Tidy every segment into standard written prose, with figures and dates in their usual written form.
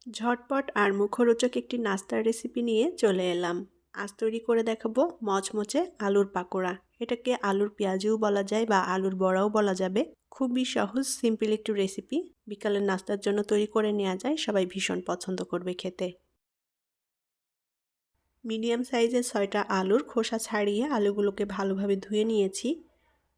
ঝটপট আর মুখরোচক একটি নাস্তার রেসিপি নিয়ে চলে এলাম। আজ তৈরি করে দেখাবো মচমচে আলুর পাকোড়া। এটাকে আলুর পেঁয়াজুও বলা যায় বা আলুর বড়াও বলা যাবে। খুবই সহজ সিম্পল একটু রেসিপি। বিকালের নাস্তার জন্য তৈরি করে নেওয়া যায়, সবাই ভীষণ পছন্দ করবে খেতে। মিডিয়াম সাইজের 6টা আলুর খোসা ছাড়িয়ে আলুগুলোকে ভালোভাবে ধুয়ে নিয়েছি।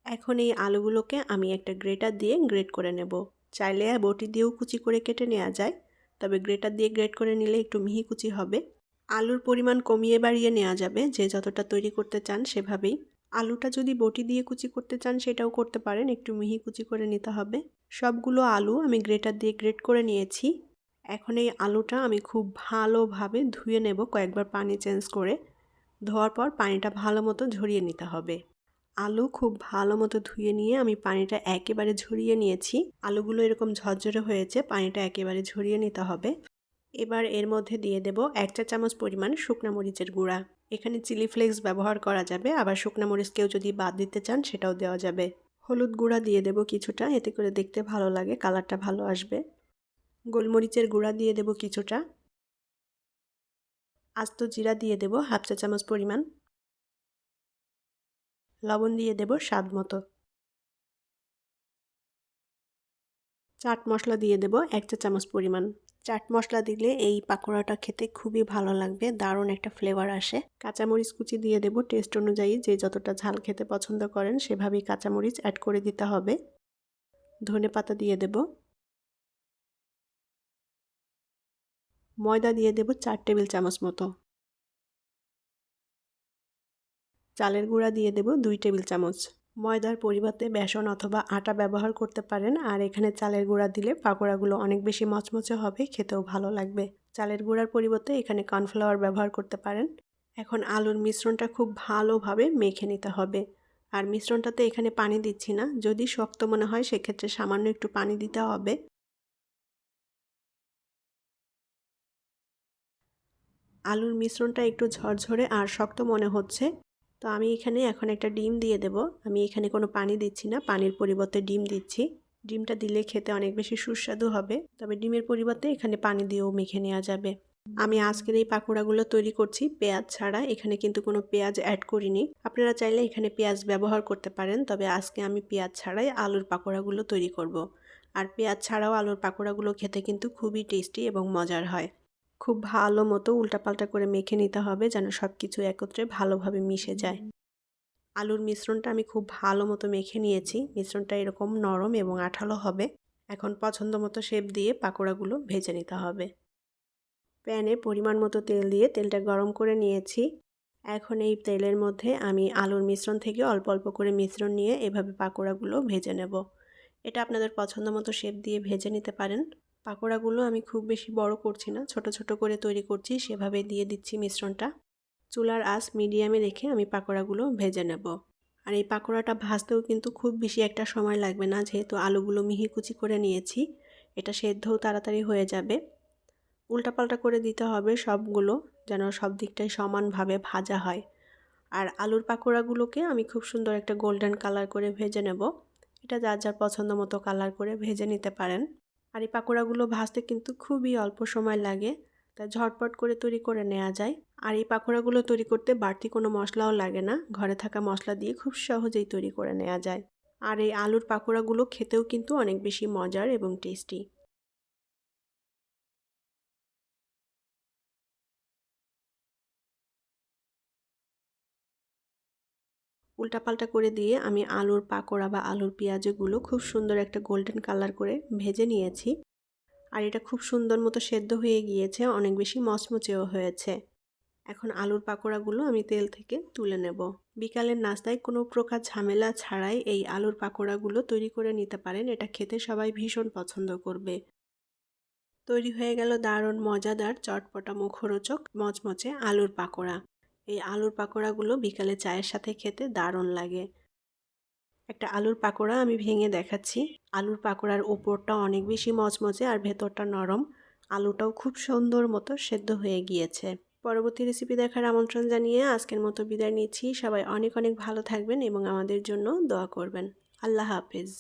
এখন এই আলুগুলোকে আমি একটা গ্রেটার দিয়ে গ্রেট করে নেব। চাইলে বটি দিয়েও কুচি করে কেটে নেওয়া যায়, তবে গ্রেটার দিয়ে গ্রেট করে নিলে একটু মিহি কুচি হবে। আলুর পরিমাণ কমিয়ে বাড়িয়ে নেওয়া যাবে, যে যতটা তৈরি করতে চান সেভাবেই। আলুটা যদি বটি দিয়ে কুচি করতে চান সেটাও করতে পারেন, একটু মিহি কুচি করে নিতে হবে। সবগুলো আলু আমি গ্রেটার দিয়ে গ্রেট করে নিয়েছি। এখন এই আলুটা আমি খুব ভালোভাবে ধুয়ে নেব, কয়েকবার পানি চেঞ্জ করে। ধোয়ার পর পানিটা ভালো মতো ঝরিয়ে নিতে হবে। আলু খুব ভালো মতো ধুয়ে নিয়ে আমি পানিটা একেবারে ঝরিয়ে নিয়েছি। আলুগুলো এরকম ঝরঝরে হয়েছে, পানিটা একেবারে ঝরিয়ে নিতে হবে। এবার এর মধ্যে দিয়ে দেব 1 চা চামচ পরিমাণ শুকনা মরিচের গুঁড়া। এখানে চিলি ফ্লেক্স ব্যবহার করা যাবে, আবার শুকনা মরিচকেও যদি বাদ দিতে চান সেটাও দেওয়া যাবে। হলুদ গুঁড়া দিয়ে দেব কিছুটা, এতে করে দেখতে ভালো লাগে, কালারটা ভালো আসবে। গোলমরিচের গুঁড়া দিয়ে দেব কিছুটা। আস্ত জিরা দিয়ে দেব 1/2 চা চামচ পরিমাণ। লবণ দিয়ে দেব স্বাদ মতো। চাট মশলা দিয়ে দেব 1 চা চামচ পরিমাণ। চাট মশলা দিলে এই পাকোড়াটা খেতে খুবই ভালো লাগবে, দারুণ একটা ফ্লেভার আসে। কাঁচামরিচ কুচি দিয়ে দেব টেস্ট অনুযায়ী, যে যতটা ঝাল খেতে পছন্দ করেন সেভাবেই কাঁচামরিচ অ্যাড করে দিতে হবে। ধনেপাতা দিয়ে দেব। ময়দা দিয়ে দেব 4 টেবিল চামচ মতো। চালের গুঁড়া দিয়ে দেব 2 টেবিল চামচ। ময়দার পরিবর্তে বেসন অথবা আটা ব্যবহার করতে পারেন, আর এখানে চালের গুঁড়া দিলে পাকোড়াগুলো অনেক বেশি মচমচে হবে, খেতেও ভালো লাগবে। চালের গুঁড়ার পরিবর্তে এখানে কর্নফ্লাওয়ার ব্যবহার করতে পারেন। এখন আলুর মিশ্রণটা খুব ভালোভাবে মেখে নিতে হবে। আর মিশ্রণটাতে এখানে পানি দিচ্ছি না, যদি শক্ত মনে হয় সেক্ষেত্রে সামান্য একটু পানি দিতে হবে। আলুর মিশ্রণটা একটু ঝরঝরে আর শক্ত মনে হচ্ছে, তো আমি এখানে এখন একটা ডিম দিয়ে দেব। আমি এখানে কোনো পানি দিচ্ছি না, পানির পরিবর্তে ডিম দিচ্ছি। ডিমটা দিলে খেতে অনেক বেশি সুস্বাদু হবে, তবে ডিমের পরিবর্তে এখানে পানি দিয়েও মেখে নেওয়া যাবে। আমি আজকের এই পাকোড়াগুলো তৈরি করছি পেঁয়াজ ছাড়া, এখানে কিন্তু কোনো পেঁয়াজ অ্যাড করিনি। আপনারা চাইলে এখানে পেঁয়াজ ব্যবহার করতে পারেন, তবে আজকে আমি পেঁয়াজ ছাড়াই আলুর পাকোড়াগুলো তৈরি করব। আর পেঁয়াজ ছাড়াও আলুর পাকোড়াগুলো খেতে কিন্তু খুবই টেস্টি এবং মজার হয়। খুব ভালো মতো উল্টাপাল্টা করে মেখে নিতে হবে, যেন সব কিছু একত্রে ভালোভাবে মিশে যায়। আলুর মিশ্রণটা আমি খুব ভালো মতো মেখে নিয়েছি। মিশ্রণটা এরকম নরম এবং আঠালো হবে। এখন পছন্দ মতো শেপ দিয়ে পাকোড়াগুলো ভেজে নিতে হবে। প্যানে পরিমাণ মতো তেল দিয়ে তেলটা গরম করে নিয়েছি। এখন এই তেলের মধ্যে আমি আলুর মিশ্রণ থেকে অল্প অল্প করে মিশ্রণ নিয়ে এভাবে পাকোড়াগুলো ভেজে নেব। এটা আপনাদের পছন্দ মতো শেপ দিয়ে ভেজে নিতে পারেন। পাকোড়াগুলো আমি খুব বেশি বড় করছি না, ছোট ছোট করে তৈরি করছি, সেভাবে দিয়ে দিচ্ছি মিশ্রণটা। চুলার আঁচ মিডিয়ামে রেখে আমি পাকোড়াগুলো ভেজে নেব। আর এই পাকোড়াটা ভাজতেও কিন্তু খুব বেশি একটা সময় লাগবে না, যেহেতু আলুগুলো মিহি কুচি করে নিয়েছি। এটা সেদ্ধও তাড়াতাড়ি হয়ে যাবে। উল্টাপাল্টা করে দিতে হবে সবগুলো, যেন সব দিকটাই সমানভাবে ভাজা হয়। আর আলুর পাকোড়াগুলোকে আমি খুব সুন্দর একটা গোল্ডেন কালার করে ভেজে নেব। এটা যার যার পছন্দ মতো কালার করে ভেজে নিতে পারেন। আর এই পাকোড়াগুলো ভাজতে কিন্তু খুবই অল্প সময় লাগে, তাই ঝটপট করে তৈরি করে নেওয়া যায়। আর এই পাকোড়াগুলো তৈরি করতে বাড়তি কোনো মশলাও লাগে না, ঘরে থাকা মশলা দিয়ে খুব সহজেই তৈরি করে নেওয়া যায়। আর এই আলুর পাকোড়াগুলো খেতেও কিন্তু অনেক বেশি মজার এবং টেস্টি। উল্টাপাল্টা করে দিয়ে আমি আলুর পাকোড়া বা আলুর পেঁয়াজগুলো খুব সুন্দর একটা গোল্ডেন কালার করে ভেজে নিয়েছি। আর এটা খুব সুন্দর মতো সেদ্ধ হয়ে গিয়েছে, অনেক বেশি মচমচেও হয়েছে। এখন আলুর পাকোড়াগুলো আমি তেল থেকে তুলে নেব। বিকালের নাস্তায় কোনো প্রকার ঝামেলা ছাড়াই এই আলুর পাকোড়াগুলো তৈরি করে নিতে পারেন, এটা খেতে সবাই ভীষণ পছন্দ করবে। তৈরি হয়ে গেল দারুণ মজাদার চটপটা মুখরোচক মচমচে আলুর পাকোড়া। এই আলুর পাকোড়াগুলো বিকালে চায়ের সাথে খেতে দারুণ লাগে। একটা আলুর পাকোড়া আমি ভেঙে দেখাচ্ছি। আলুর পাকোড়ার ওপরটা অনেক বেশি মচমচে আর ভেতরটা নরম। আলুটাও খুব সুন্দর মতো সেদ্ধ হয়ে গিয়েছে। পরবর্তী রেসিপি দেখার আমন্ত্রণ জানিয়ে আজকের মতো বিদায় নিচ্ছি। সবাই অনেক অনেক ভালো থাকবেন এবং আমাদের জন্য দোয়া করবেন। আল্লাহ হাফেজ।